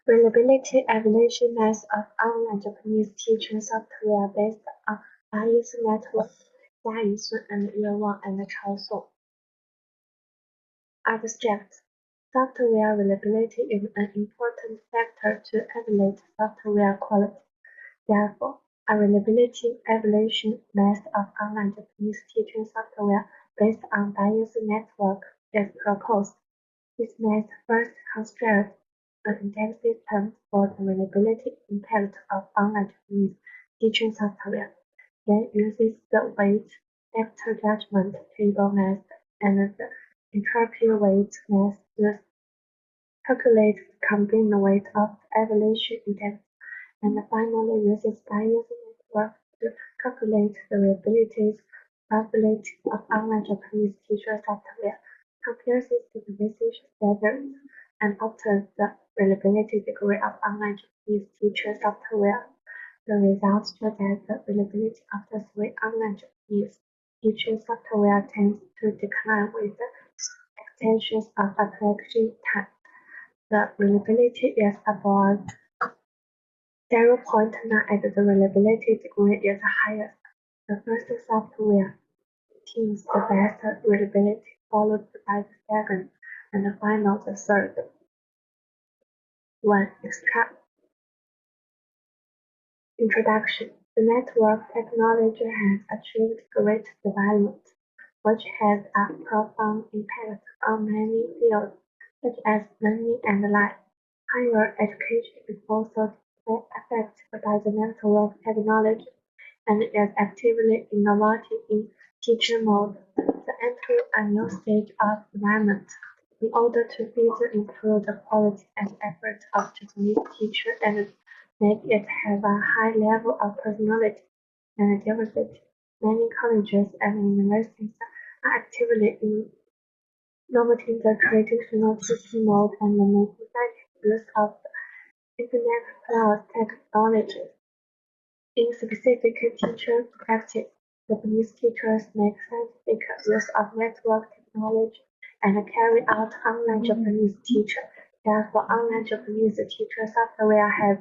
Reliability evaluation methods of online Japanese teaching software based on Bayesian network, Jiayi and Wang and Chao. Abstract. Software reliability is an important factor to evaluate software quality. Therefore, a reliability evaluation method of online Japanese teaching software based on Bayesian network is proposed. This method first constructs an index system for the reliability impact of online Japanese teaching software, then uses the weight factor judgment table method and the entropy weight method to calculate the combined weight of the evaluation index, and finally uses Bayesian network to calculate the reliability probability of online Japanese teacher software, compares it to the research standards, and obtains the reliability degree of online Japanese teacher software. The results show that the reliability of the three online Japanese teaching software tends to decline with the extensions of application time. The reliability is about 0.9 and the reliability degree is highest. The first software attains the best reliability, followed by the second, and the final the third. 1. Introduction. The network technology has achieved great development, which has a profound impact on many fields, such as learning and life. Higher education is also affected by the network technology and is actively innovating in teaching mode. The entry a new stage of development in order to further improve the quality and effort of Japanese teacher and make it have a high level of personality and diversity. Many colleges and universities are actively innovating the traditional teaching mode and making scientific use of the Internet cloud technologies. In specific teacher practice, Japanese teachers make scientific use of network technology and carry out online Japanese teacher. Therefore, online Japanese teacher software has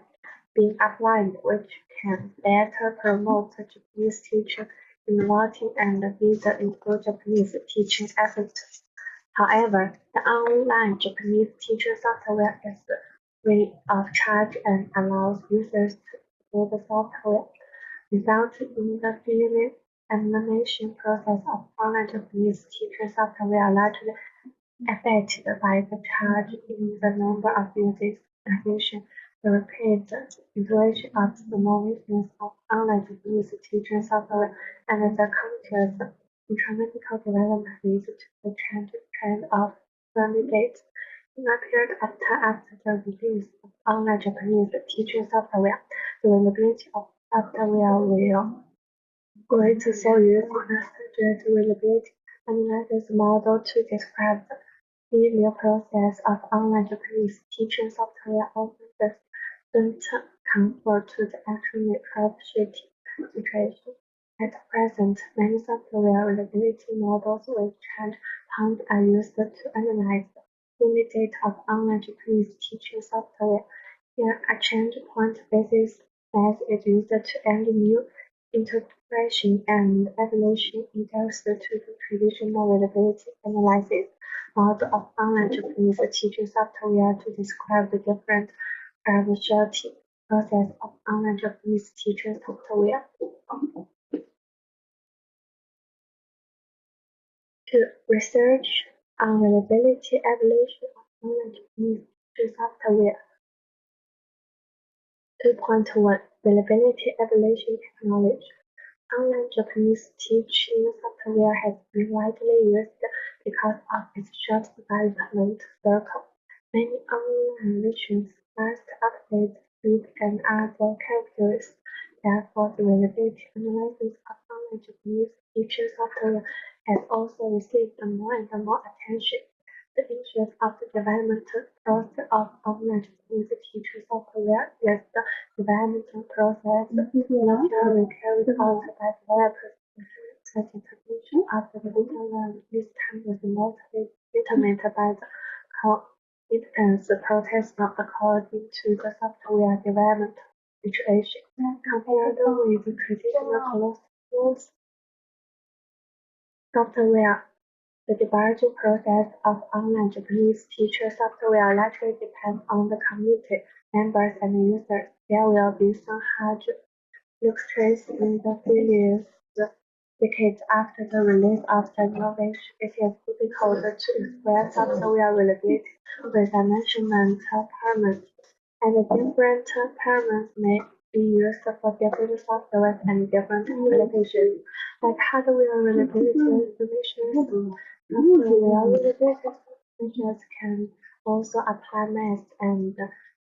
been applied which can better promote Japanese teacher innovating and further improve Japanese teaching efforts. However, the online Japanese teacher software is free of charge and allows users to use the software, resulting in the filling and animation process of online Japanese teacher software largely affected by the change in the number of users. In addition, the rapid integration of the more weakness of online Japanese teaching software and the continuous incremental development leads to the trend of remediate. In a period of time after the release of online Japanese teaching software, the reliability of software will greatly so used in a stringent reliability analysis model to describe the linear process of online Japanese teaching software offers don't conform to the actual troubleshooting situation. At present, many software reliability models with change point are used to analyze the unit data of online Japanese teaching software. Here, a change point basis method is used to add new integration and evaluation index to the traditional reliability analysis model of online Japanese teaching software to describe the different troubleshooting process of online Japanese teaching software. 2. Research on reliability evaluation of online Japanese teaching software. 2.1 Reliability evaluation technology. Online Japanese teaching software has been widely used because of its short development cycle. Many online versions must update speed and other characteristics. Therefore, the reliability analysis of online Japanese teaching software has also received more and more attention. The interest of the development process of online Japanese teaching software is the development process naturally carried out by developers. The interpretation of the data learned this time was mostly determined by the instance process not according to the software development situation. Compared with traditional closed software, the debugging process of online Japanese teacher software largely depends on the community members and users. There will be some hard illustrations in the series decades after the release of the innovation. It is difficult to express software reliability with dimensional parameters, and different parameters may be used for different software and different applications. Like hardware reliability, information software reliability features can also apply math and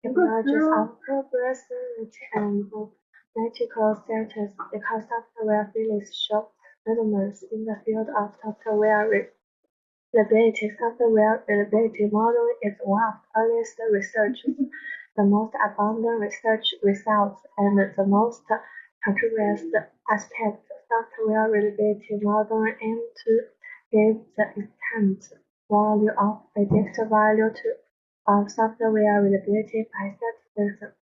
technologies of probability and mathematical science because software fields show developments in the field of software reliability. Software reliability modeling is one of the earliest researches, the most abundant research results, and the most controversial aspect. Software reliability modeling aims to give the extent value of predicted value of software reliability by statistics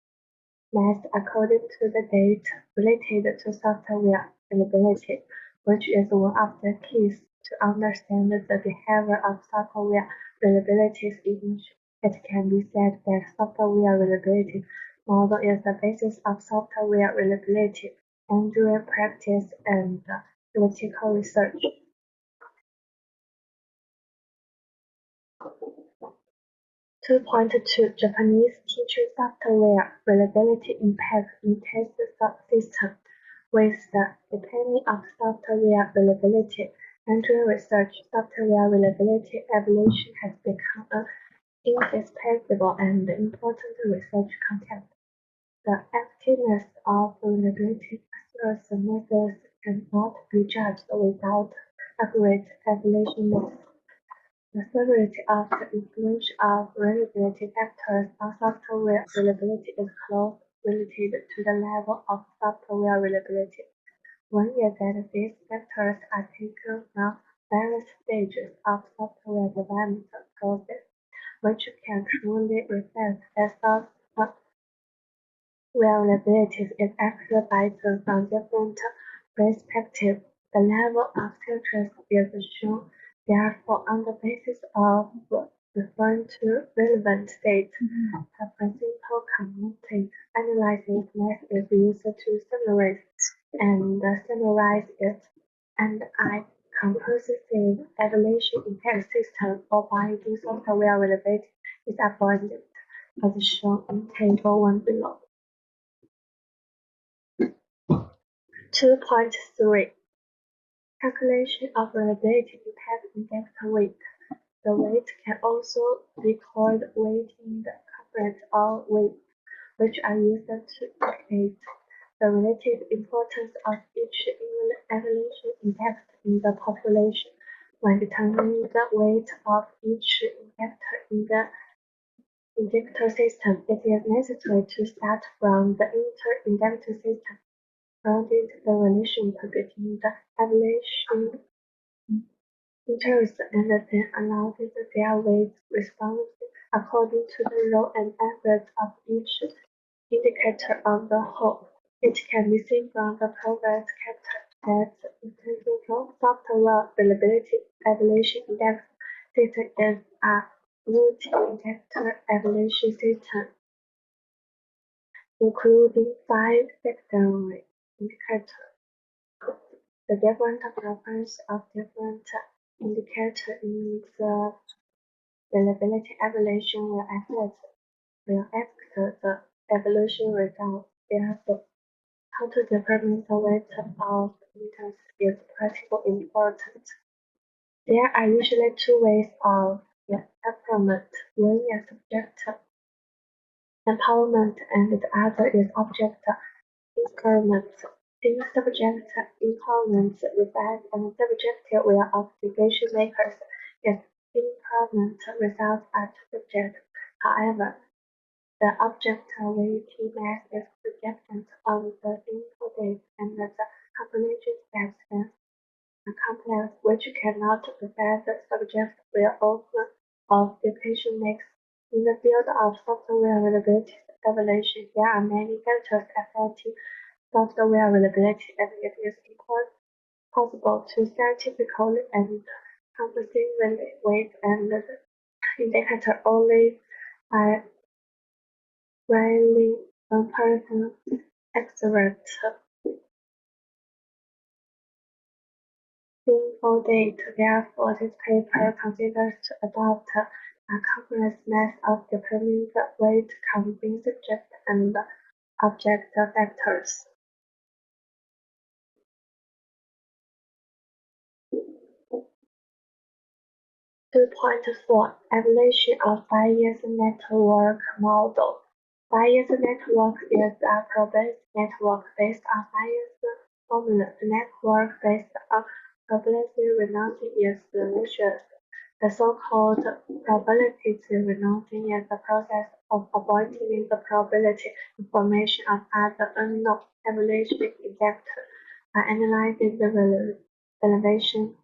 math according to the data related to software reliability, which is one of the keys to understand the behavior of software reliability in it can be said that software reliability model is the basis of software reliability enduring practice and theoretical research. 2.2 Japanese teacher software reliability impact in test system. With the depending of software reliability entering research, software reliability evaluation has become an indispensable and important research concept. The effectiveness of reliability assurance methods cannot be judged without accurate evaluation. The severity of the influence of reliability factors on software reliability is closely related to the level of software reliability. One is that these factors are taken from various stages of software development process, which can truly reflect that software reliability is actualized from different perspectives. The level of success is shown, therefore, on the basis of referring to relevant states. A principal cognitive analysis method is used to summarize it, and a comprehensive evaluation impact system for binding software reliability is avoided, as shown in Table 1 below. 2.3 Calculation of reliability impact index weight. The weight can also be called weighted coverage or weight, which are used to indicate the relative importance of each evaluation impact in the population. When determining the weight of each injector in the injector system, it is necessary to start from the inter-injector system, grounded the relationship between the evaluation interest and then allowed their weight response according to the role and effort of each indicator on the whole. It can be seen from the previous chapter that intensive software reliability evaluation index system is a multi-indicator evaluation system, including 5 secondary indicators. The different preference of different indicators in the reliability evaluation will affect the evaluation results. Therefore, how to determine the weight of interest is critically important. There are usually two ways of employment. One is subject empowerment and the other is object empowerment. In subject empowerment, reflects on the subjective will of decision makers. If empowerment results at subject, however, the objectivity math is dependent on the input and the calculation steps are complex, which cannot reflect the subject will of decision makers. In the field of software reliability evaluation, there are many factors affecting software reliability, and it is possible to scientifically and comprehensively weight and indicator only by relying on person expert single data. Therefore, this paper considers to adopt a complex method of determining the weight combined subject and object factors. 2.4 Evaluation of Bayesian network model. Bayesian network is a probability network based on Bayesian formula. The network based on probability renouncing is malicious. The so-called probability renouncing is the process of avoiding the probability information of other unknown evaluation indicators by analyzing the relation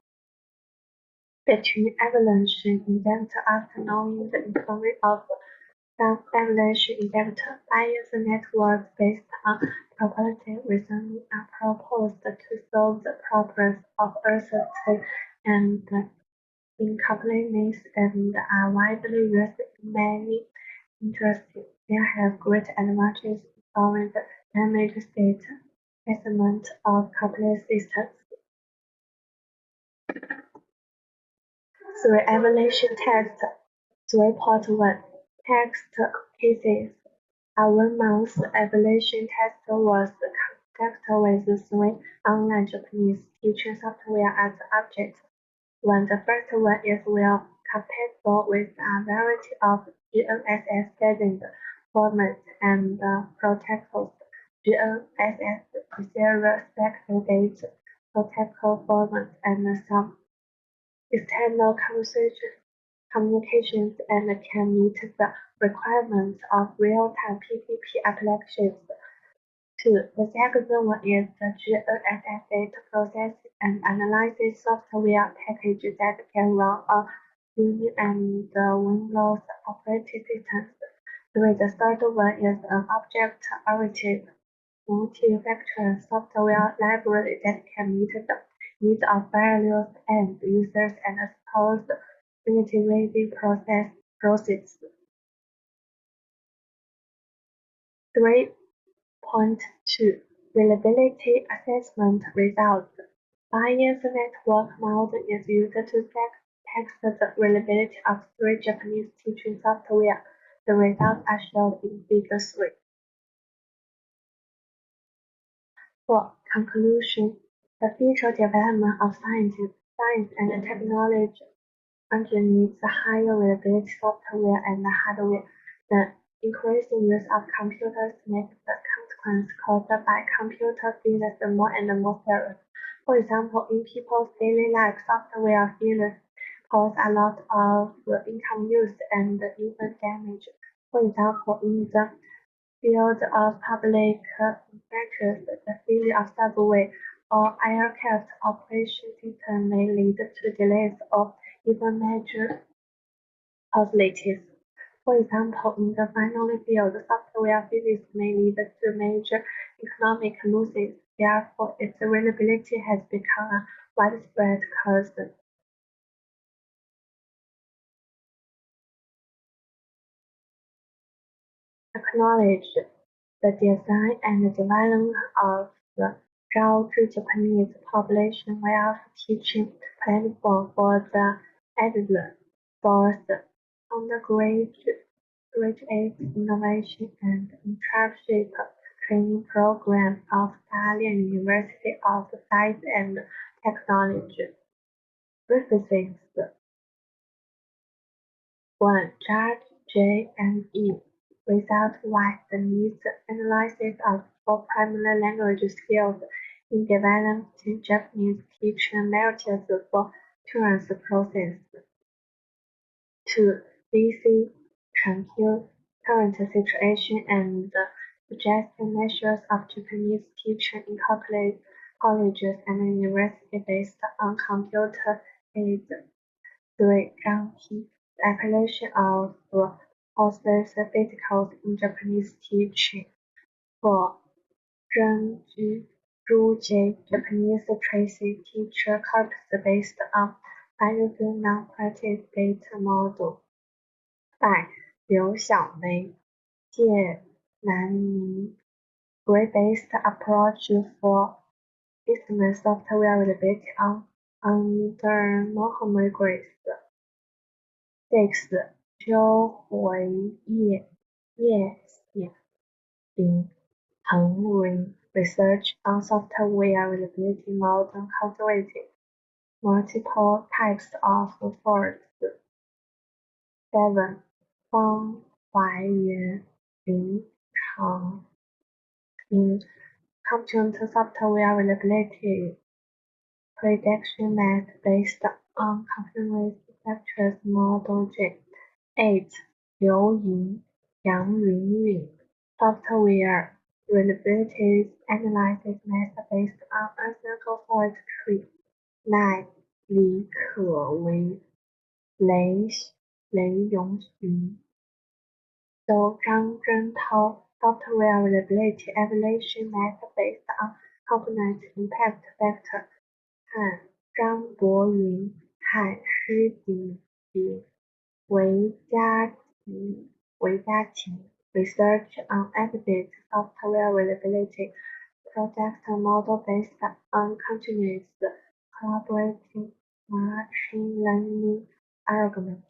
between evaluation indicators after knowing the information of some evaluation indicators. Bayesian networks based on probability reasoning are proposed to solve the problems of uncertainty and incompleteness and are widely used in many industries. They have great advantages in solving the dynamic state assessment of complex systems. 3. Evaluation test 3.1 Text cases. A 1-month evaluation test was conducted with 3 online Japanese teaching software as object. When the first one is well compatible with a variety of GNSS designed formats and protocols. GNSS serial spectral data protocol formats and some external communications and can meet the requirements of real-time PPP applications. 2. The second one is the GNSS data processing and analysis software package that can run on Unix and Windows operating systems. 3. The third one is an object-oriented multi-factor software library that can meet the needs of various end users and supports unity-ready process. 3.2 Reliability assessment results. Bayesian network model is used to test the reliability of 3 Japanese teaching software. The results are shown in Figure 3. 4. Conclusion. The future development of science and technology needs higher reliability software and hardware. The increasing use of computers makes the consequence caused by computer failures more and more serious. For example, in people's daily life, software failures cause a lot of inconvenience and even damage. For example, in the field of public infrastructure, the failure of subway or aircraft operation system may lead to delays or even major casualties. For example, in the finance field, software failures may lead to major economic losses. Therefore, its reliability has become a widespread concern. Acknowledge the design and development of the Chao Japanese population wealth teaching platform for the adult both undergraduate innovation and internship training program of Dalian University of Science and Technology. References 1. Judge J and E. Result Y. The needs analysis of 4 primary language skills in developing Japanese teaching methods for truance process. 2. BC compute current situation and suggest measures of Japanese teaching in colleges and universities based on computer aids. 3. Zhang T. The application of authors articles in Japanese teaching. 4. Zheng J. Japanese tracing teacher corpus based on Bayesian non-practice data model. 5. 刘晓梅、谢南明 Grid-based approach for estimate software reliability under Mohammed grids. 6. 周回叶显林恒瑞 Research on software reliability model cultivating multiple types of faults. 7. 方怀元林长in Computer software reliability prediction method based on continuous factors model J. 8. 刘莹、杨云允 software reliability analysis method based on a single fault tree. 9. 李可为、雷永群、张真涛 software reliability evaluation method based on component impact factor. 和张博云、海诗迪、韦家琴 research on embedded software reliability project model based on continuous collaborative machine learning algorithm.